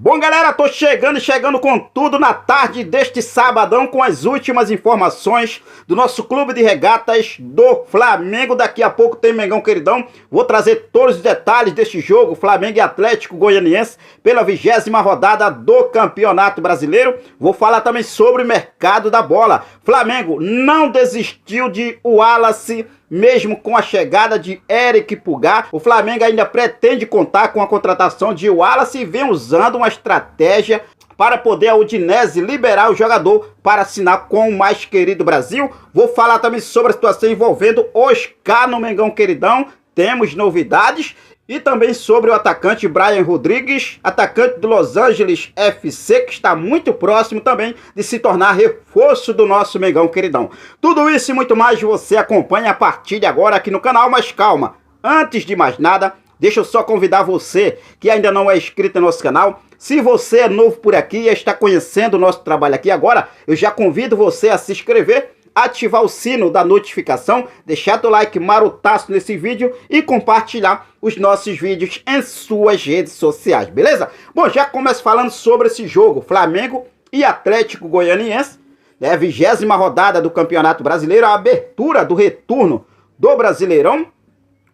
Bom, galera, tô chegando com tudo na tarde deste sabadão com as últimas informações do nosso clube de regatas do Flamengo. Daqui a pouco tem Mengão Queridão. Vou trazer todos os detalhes deste jogo, Flamengo e Atlético Goianiense, pela 20ª rodada do Campeonato Brasileiro. Vou falar também sobre o mercado da bola. Flamengo não desistiu de Wallace, mesmo com a chegada de Eric Pulgar. O Flamengo ainda pretende contar com a contratação de Wallace e vem usando uma estratégia para poder a Udinese liberar o jogador para assinar com o mais querido Brasil. Vou falar também sobre a situação envolvendo Oscar no Mengão Queridão. Temos novidades. E também sobre o atacante Brian Rodrigues, atacante do Los Angeles FC, que está muito próximo também de se tornar reforço do nosso Mengão Queridão. Tudo isso e muito mais você acompanha a partir de agora aqui no canal. Mas calma, antes de mais nada, deixa eu só convidar você que ainda não é inscrito no nosso canal. Se você é novo por aqui e está conhecendo o nosso trabalho aqui agora, eu já convido você a se inscrever, ativar o sino da notificação, deixar o like marotaço nesse vídeo e compartilhar os nossos vídeos em suas redes sociais, beleza? Bom, já começo falando sobre esse jogo, Flamengo e Atlético Goianiense, né? 20ª rodada do Campeonato Brasileiro, a abertura do retorno do Brasileirão.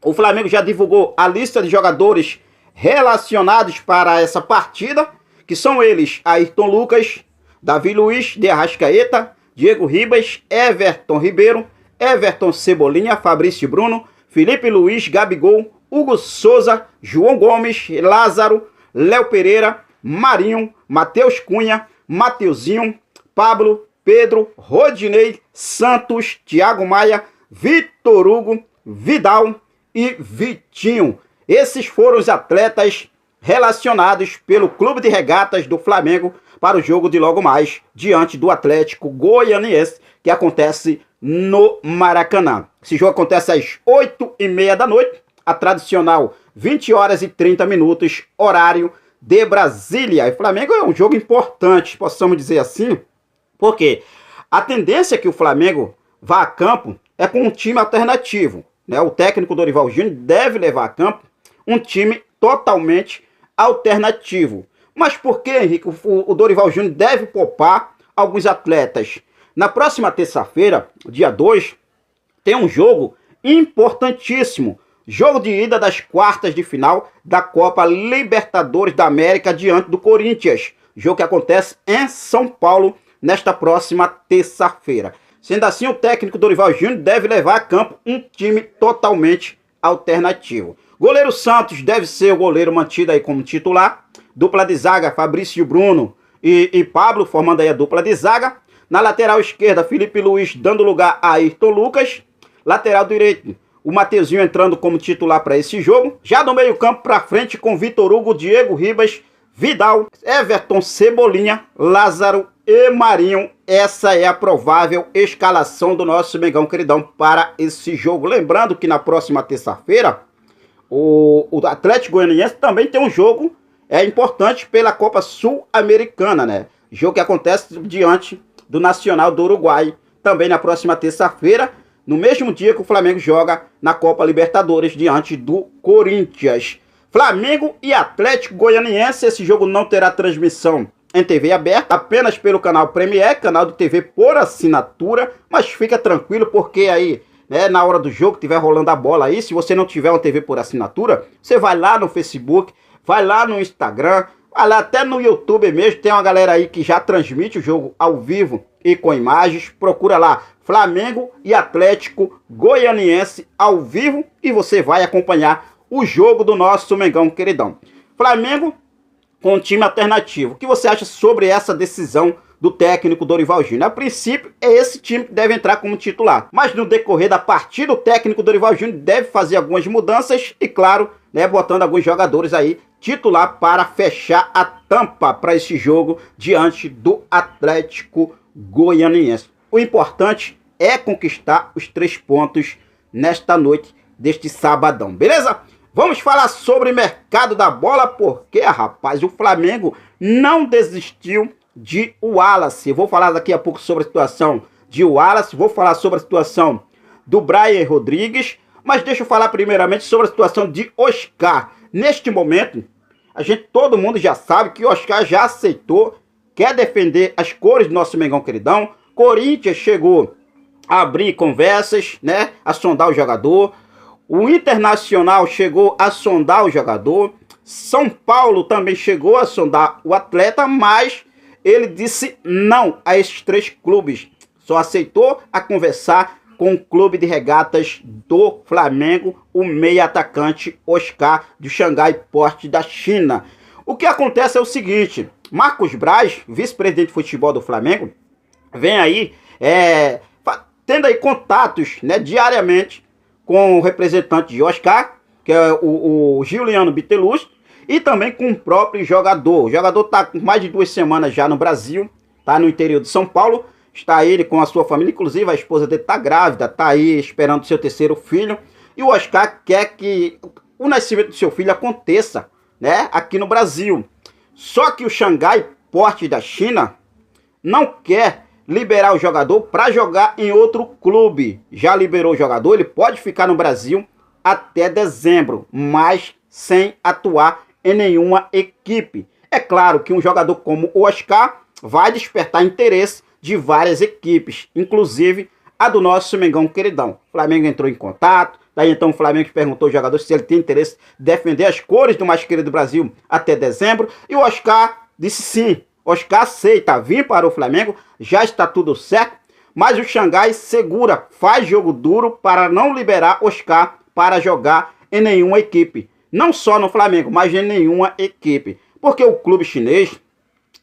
O Flamengo já divulgou a lista de jogadores relacionados para essa partida, que são eles: Ayrton Lucas, Davi Luiz de Arrascaeta, Diego Ribas, Everton Ribeiro, Everton Cebolinha, Fabrício Bruno, Felipe Luiz, Gabigol, Hugo Souza, João Gomes, Lázaro, Léo Pereira, Marinho, Matheus Cunha, Mateuzinho, Pablo, Pedro, Rodinei, Santos, Thiago Maia, Vitor Hugo, Vidal e Vitinho. Esses foram os atletas relacionados pelo Clube de Regatas do Flamengo para o jogo de logo mais diante do Atlético Goianiense, que acontece no Maracanã. Esse jogo acontece às 8h30 da noite, a tradicional 20h30, horário de Brasília. E o Flamengo é um jogo importante, possamos dizer assim, porque a tendência é que o Flamengo vá a campo é com um time alternativo, né? O técnico Dorival Júnior deve levar a campo um time totalmente alternativo. Mas por que, Henrique, o Dorival Júnior deve poupar alguns atletas? Na próxima terça-feira, dia 2, tem um jogo importantíssimo. Jogo de ida das quartas de final da Copa Libertadores da América diante do Corinthians. Jogo que acontece em São Paulo nesta próxima terça-feira. Sendo assim, o técnico Dorival Júnior deve levar a campo um time totalmente alternativo. Goleiro Santos deve ser o goleiro mantido aí como titular. Dupla de zaga, Fabrício Bruno e Pablo, formando aí a dupla de zaga. Na lateral esquerda, Felipe Luiz dando lugar a Ayrton Lucas. Lateral direito, o Mateuzinho entrando como titular para esse jogo. Já do meio campo para frente com Vitor Hugo, Diego Ribas, Vidal, Everton Cebolinha, Lázaro e Marinho. Essa é a provável escalação do nosso Mengão Queridão para esse jogo. Lembrando que na próxima terça-feira, o Atlético Goianiense também tem um jogo importante pela Copa Sul-Americana, né? Jogo que acontece diante do Nacional do Uruguai, também na próxima terça-feira, no mesmo dia que o Flamengo joga na Copa Libertadores diante do Corinthians. Flamengo e Atlético Goianiense, esse jogo não terá transmissão em TV aberta, apenas pelo canal Premier, canal de TV por assinatura, mas fica tranquilo porque aí, né, na hora do jogo, tiver rolando a bola aí, se você não tiver uma TV por assinatura, você vai lá no Facebook, vai lá no Instagram, vai lá até no YouTube mesmo, tem uma galera aí que já transmite o jogo ao vivo e com imagens. Procura lá, Flamengo e Atlético Goianiense ao vivo, e você vai acompanhar o jogo do nosso Mengão Queridão. Flamengo com um time alternativo. O que você acha sobre essa decisão do técnico Dorival Júnior? A princípio, é esse time que deve entrar como titular. Mas no decorrer da partida, o técnico Dorival Júnior deve fazer algumas mudanças e, claro, né, botando alguns jogadores aí titular para fechar a tampa para esse jogo diante do Atlético Goianiense. O importante é conquistar os 3 pontos nesta noite deste sabadão, beleza? Vamos falar sobre o mercado da bola, porque, rapaz, o Flamengo não desistiu de Wallace. Vou falar daqui a pouco sobre a situação de Wallace, vou falar sobre a situação do Brian Rodrigues, mas deixa eu falar primeiramente sobre a situação de Oscar. Neste momento, todo mundo já sabe que o Oscar já aceitou, quer defender as cores do nosso Mengão queridão. Corinthians chegou a abrir conversas, né, a sondar o jogador. O Internacional chegou a sondar o jogador. São Paulo também chegou a sondar o atleta, mas ele disse não a esses 3 clubes. Só aceitou a conversar com o clube de regatas do Flamengo, o meia atacante Oscar, do Xangai Port da China. O que acontece é o seguinte: Marcos Braz, vice-presidente de futebol do Flamengo, vem aí tendo aí contatos, né, diariamente com o representante de Oscar, que é o Giuliano Biteluz, e também com o próprio jogador. O jogador está com mais de 2 semanas já no Brasil, está no interior de São Paulo, está ele com a sua família, inclusive a esposa dele está grávida, está aí esperando seu 3º filho, e o Oscar quer que o nascimento do seu filho aconteça, né, aqui no Brasil. Só que o Xangai Port da China não quer liberar o jogador para jogar em outro clube. Já liberou o jogador, ele pode ficar no Brasil até dezembro, mas sem atuar em nenhuma equipe. É claro que um jogador como o Oscar vai despertar interesse de várias equipes, inclusive a do nosso Mengão queridão. O Flamengo entrou em contato, daí então o Flamengo perguntou ao jogador se ele tem interesse de defender as cores do mais querido Brasil até dezembro, e o Oscar disse sim. Oscar aceita vir para o Flamengo, já está tudo certo, mas o Xangai segura, faz jogo duro para não liberar Oscar para jogar em nenhuma equipe. Não só no Flamengo, mas em nenhuma equipe. Porque o clube chinês,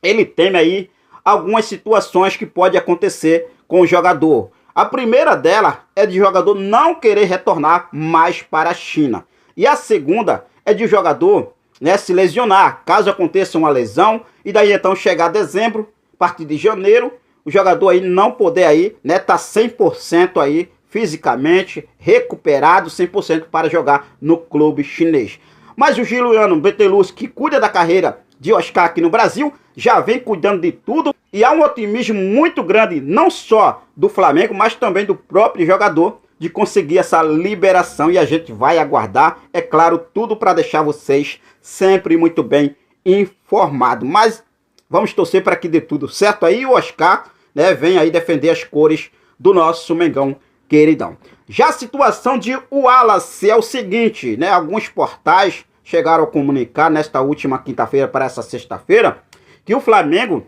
ele teme aí algumas situações que pode acontecer com o jogador. A primeira dela é de jogador não querer retornar mais para a China. E a segunda é de jogador, né, se lesionar, caso aconteça uma lesão, e daí então chegar dezembro, a partir de janeiro, o jogador aí não poder aí, né, tá 100% aí fisicamente recuperado, 100% para jogar no clube chinês. Mas o Giuliano Biteluz, que cuida da carreira de Oscar aqui no Brasil, já vem cuidando de tudo, e há um otimismo muito grande, não só do Flamengo, mas também do próprio jogador, de conseguir essa liberação, e a gente vai aguardar, é claro, tudo para deixar vocês sempre muito bem informados. Mas vamos torcer para que dê tudo certo aí, o Oscar, né, vem aí defender as cores do nosso Mengão queridão. Já a situação de Wallace é o seguinte, né, alguns portais chegaram a comunicar nesta última quinta-feira para essa sexta-feira que o Flamengo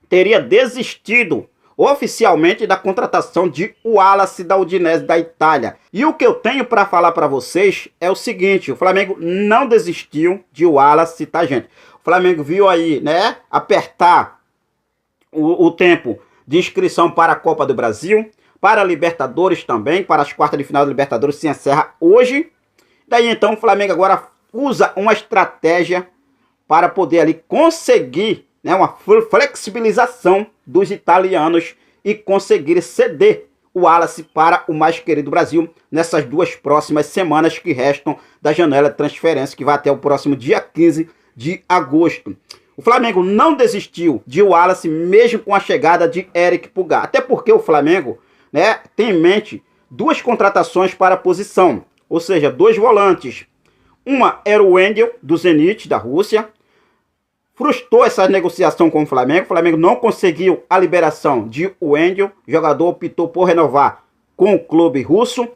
teria desistido oficialmente da contratação de Wallace da Udinese da Itália. E o que eu tenho para falar para vocês é o seguinte: o Flamengo não desistiu de Wallace, tá, gente? O Flamengo viu aí, né, apertar o tempo de inscrição para a Copa do Brasil, para a Libertadores também, para as quartas de final da Libertadores se encerra hoje. Daí então o Flamengo agora usa uma estratégia para poder ali conseguir, né, uma flexibilização dos italianos e conseguir ceder o Wallace para o mais querido Brasil nessas 2 próximas semanas que restam da janela de transferência, que vai até o próximo dia 15 de agosto. O Flamengo não desistiu de Wallace mesmo com a chegada de Eric Pulgar, até porque o Flamengo, né, tem em mente 2 contratações para a posição, ou seja, 2 volantes. Uma era o Wendel, do Zenit, da Rússia. Frustrou essa negociação com o Flamengo não conseguiu a liberação de Wendel, o jogador optou por renovar com o clube russo.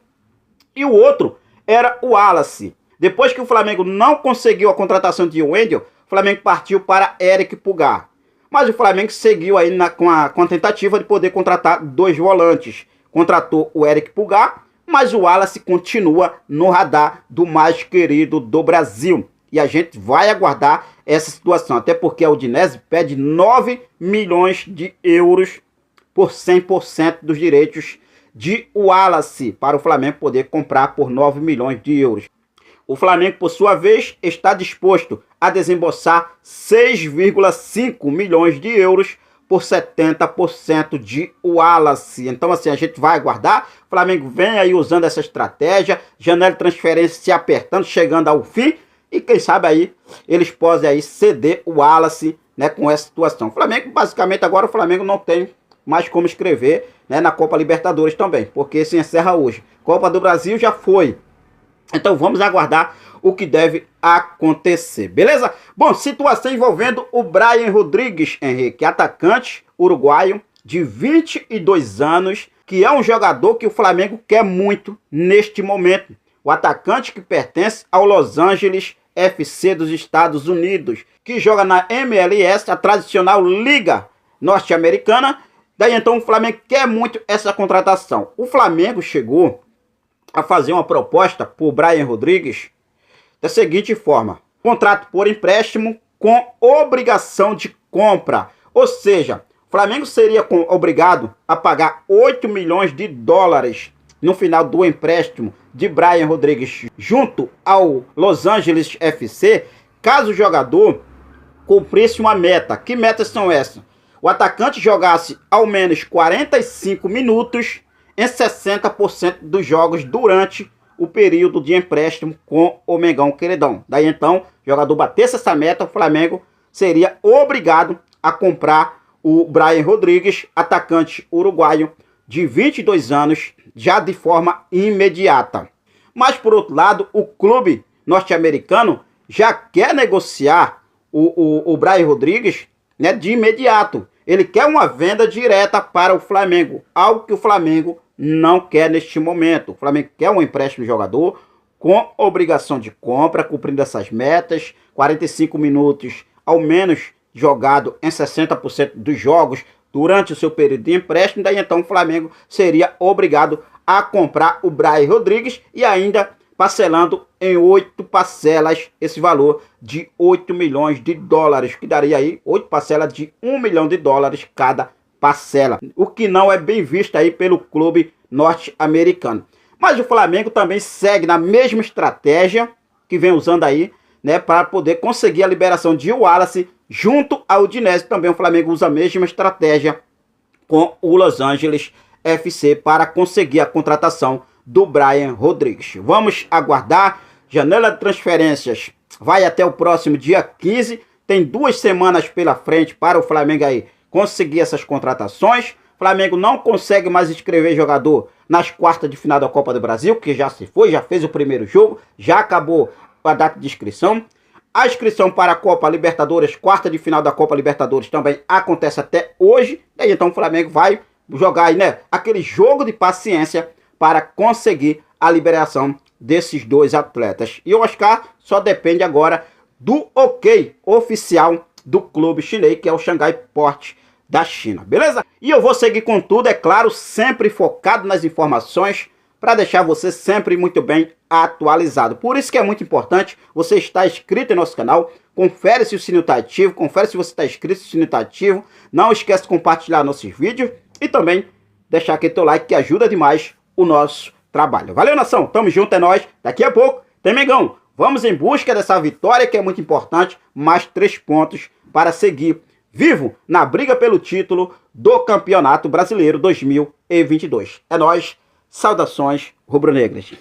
E o outro era o Wallace. Depois que o Flamengo não conseguiu a contratação de Wendel, o Flamengo partiu para Eric Pulgar. Mas o Flamengo seguiu aí com a tentativa de poder contratar 2 volantes. Contratou o Eric Pulgar, mas o Wallace continua no radar do mais querido do Brasil. E a gente vai aguardar essa situação, até porque a Udinese pede 9 milhões de euros por 100% dos direitos de Wallace, para o Flamengo poder comprar por 9 milhões de euros. O Flamengo, por sua vez, está disposto a desembolsar 6,5 milhões de euros por 70% de Wallace. Então assim, a gente vai aguardar. O Flamengo vem aí usando essa estratégia, janela de transferência se apertando, chegando ao fim. E quem sabe aí eles podem aí ceder o Wallace, né, com essa situação. O Flamengo, basicamente agora, o Flamengo não tem mais como escrever, né, na Copa Libertadores também, porque se encerra hoje. Copa do Brasil já foi. Então vamos aguardar o que deve acontecer, beleza? Bom, situação envolvendo o Brian Rodrigues, Henrique, atacante uruguaio de 22 anos, que é um jogador que o Flamengo quer muito neste momento. O atacante que pertence ao Los Angeles FC dos Estados Unidos, que joga na MLS, a tradicional liga norte-americana. Daí então o Flamengo quer muito essa contratação. O Flamengo chegou a fazer uma proposta por Brian Rodrigues da seguinte forma: contrato por empréstimo com obrigação de compra. Ou seja, o Flamengo seria obrigado a pagar 8 milhões de dólares no final do empréstimo de Brian Rodrigues junto ao Los Angeles FC, caso o jogador cumprisse uma meta. Que metas são essas? O atacante jogasse ao menos 45 minutos em 60% dos jogos durante o período de empréstimo com o Mengão Queridão. Daí então, o jogador batesse essa meta, o Flamengo seria obrigado a comprar o Brian Rodrigues, atacante uruguaio de 22 anos, já de forma imediata. Mas por outro lado, o clube norte-americano já quer negociar o Brian Rodrigues, né, de imediato. Ele quer uma venda direta para o Flamengo, algo que o Flamengo não quer neste momento. O Flamengo quer um empréstimo de jogador com obrigação de compra, cumprindo essas metas, 45 minutos ao menos jogado em 60% dos jogos durante o seu período de empréstimo. Daí então o Flamengo seria obrigado a comprar o Brian Rodrigues e ainda parcelando em 8 parcelas esse valor de 8 milhões de dólares, que daria aí 8 parcelas de 1 milhão de dólares cada parcela, o que não é bem visto aí pelo clube norte-americano. Mas o Flamengo também segue na mesma estratégia que vem usando aí, né, para poder conseguir a liberação de Wallace junto ao Udinese. Também o Flamengo usa a mesma estratégia com o Los Angeles FC para conseguir a contratação do Brian Rodrigues. Vamos aguardar. Janela de transferências vai até o próximo dia 15. Tem 2 semanas pela frente para o Flamengo aí conseguir essas contratações. O Flamengo não consegue mais inscrever jogador nas quartas de final da Copa do Brasil, que já se foi, já fez o primeiro jogo, já acabou a data de inscrição. A inscrição para a Copa Libertadores, quarta de final da Copa Libertadores, também acontece até hoje. E então o Flamengo vai jogar aí, né, aquele jogo de paciência para conseguir a liberação desses 2 atletas. E o Oscar só depende agora do ok oficial do clube chinês, que é o Xangai Port da China, beleza? E eu vou seguir com tudo, é claro, sempre focado nas informações, para deixar você sempre muito bem atualizado. Por isso que é muito importante você estar inscrito em nosso canal, confere se o sininho está ativo, confere se você está inscrito, se o sininho está ativo, não esquece de compartilhar nossos vídeos e também deixar aquele teu like que ajuda demais o nosso trabalho. Valeu, nação, tamo junto, é nóis. Daqui a pouco tem Mengão. Vamos em busca dessa vitória que é muito importante, mais 3 pontos para seguir vivo na briga pelo título do Campeonato Brasileiro 2022. É nóis, saudações rubro-negras.